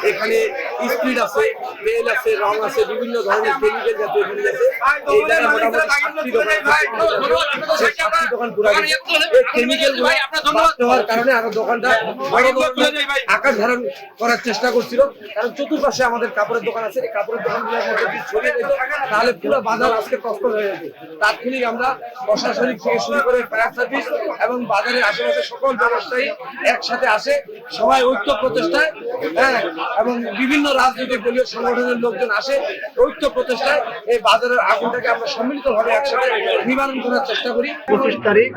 এখানে স্পিড আছে, তেল আছে, রং আছে, বিভিন্ন ধরনের কেমিক্যাল জাতীয় জিনিস আছে। এই জায়গায় মোটামুটি 7টি দোকান পুরা গেছে। এই কেমিক্যাল গুলো বাড়তে হওয়ার কারণে আরো দোকানটা বড় আকার ধারণ করার চেষ্টা করছিল। কারণ চতুর্পাশে আমাদের কাপড়ের দোকান আছে, এই কাপড়ের দোকানগুলোর মধ্যে যদি ছড়িয়ে যেত তাহলে পুরো বাজার আজকে কষ্ট হয়ে যেত। তাৎক্ষণিক আমরা প্রশাসনিক থেকে শুরু করে ফায়ার সার্ভিস এবং বাজারের আশেপাশে সকল ব্যবসায়ী একসাথে আসে, সবাই ঐক্য প্রচেষ্টায়, হ্যাঁ, এবং বিভিন্ন রাজনৈতিক দলীয় সংগঠনের লোকজন আসে ঐক্য প্রচেষ্টায় এই বাজারের আগুনটাকে আমরা সম্মিলিতভাবে একসাথে নিবারণ করার চেষ্টা করি। 25 তারিখ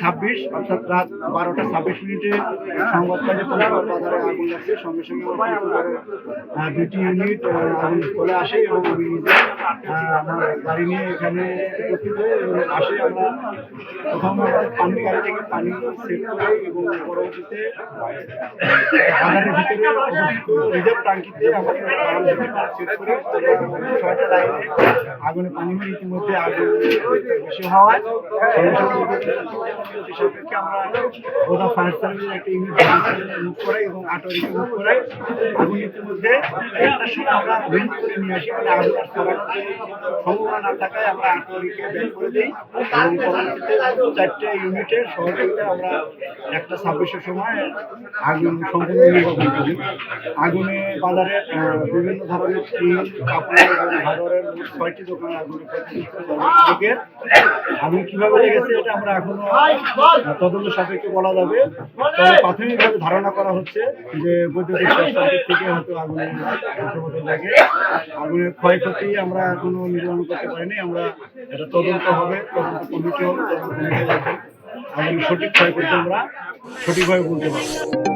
26 অর্থাৎ রাত 12টা 26 মিনিটে সংবাদকালে পরিবার বাজারে আগুন লাগছে। সঙ্গে সঙ্গে দুটি ইউনিট আগুন চলে আসে এবং আমি নিজে আমার গাড়ি নিয়ে এখানে উপস্থিত হয়ে আসে। আমরা প্রথম পানি গাড়ি থেকে পানি সেট করে এবং পরবর্তীতে বাজারের ভিতরে অবস্থিত রিজার্ভ ট্যাঙ্কিতে আমাদের সেট করে 6টা লাইনে আগুনে পানি মেরে ইতিমধ্যে আগুন বেশি হওয়ায় সাপেক্ষে আমরা গোদা ফায়ার সার্ভিসের একটা ইউনিট মুভ করাই এবং আটোয়ারিকে মুভ করাই। আগুন ইতিমধ্যে একটার সময় আমরা বেঞ্চ করে নিয়ে আসি, মানে আগুন ছড়ানোর সম্ভাবনা না থাকায় আমরা আটোয়ারিকে ব্যাক করে দিই এবং পরবর্তীতে 4টে ইউনিটের সহযোগিতায় আমরা 1:26-এর সময় আগুন সম্পূর্ণ নির্বাপন করি। আগুনে বাজারে বিভিন্ন ধরনের টিন, কাপড় এবং হার্ডওয়্যারের 6টি দোকানে আগুনে থেকে আগুন কিভাবে লেগেছে এটা আমরা এখনো তদন্ত সাপেক্ষে বলা যাবে। তবে প্রাথমিকভাবে ধারণা করা হচ্ছে যে বৈদ্যুতিক শর্ট সার্কিট থেকে হয়তো আগুনের লাগে। আগুনের ক্ষয়ক্ষতি আমরা এখনো নির্মাণ করতে পারিনি। আমরা এটা তদন্ত হবে, তদন্ত কমিটি হবে, তদন্ত কমিটি আগুনের সঠিক ক্ষয়ক্ষতি আমরা সঠিকভাবে বলতে পারবো।